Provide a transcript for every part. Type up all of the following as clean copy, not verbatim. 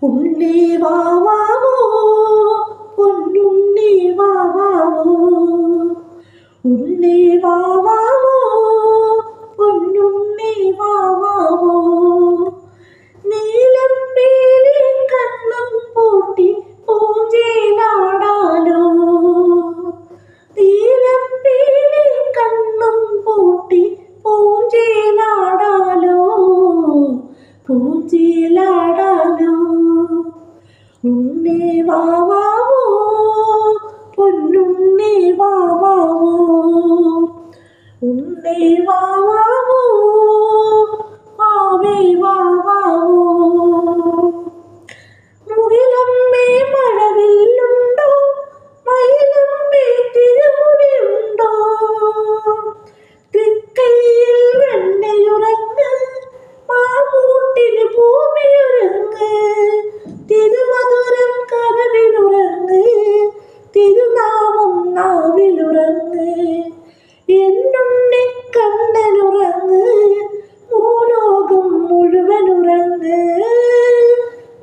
ഉണ്ണി വാവാവോ പൊന്നുണ്ണി വാവാവോ ഉണ്ണി വാവാവോ പൊന്നുണ്ണി വാവാവോ നീലപ്പേലി കണ്ണും പൂട്ടി പൂഞ്ചേലാടാലോ നീലപ്പേലി കണ്ണും പൂട്ടി പൂഞ്ചേലാടാലോ പൂഞ്ചേലാടാലോ ഉണ്ണി വാവാവോ പൊന്നുണ്ണി വാവാവോ ഉണ്ണി വാവാവോ വാവേ വാവാവോ മുകിലമ്മേ മഴവില്ലുണ്ടോ മയിലമ്മേ തിരുമുടിയുണ്ടോ തൃക്കൈയിൽ വെണ്ണയുറങ്ങ് മാമൂട്ടിന് ഭൂമിയുറങ്ങ് തിരുമധുരം കനവിലുറങ്ങ് തിരുനാമം നാവിലുറങ്ങ് എന്നുണ്ണി കണ്ണനുറങ്ങ് ഭൂലോകം മുഴുവനുറങ്ങ്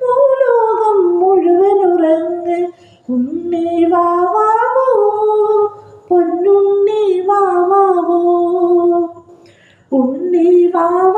ഭൂലോകം മുഴുവനുറങ്ങ് ഉണ്ണി വാവാവോ പൊന്നുണ്ണി വാവാവോ ഉണ്ണി വാവാവോ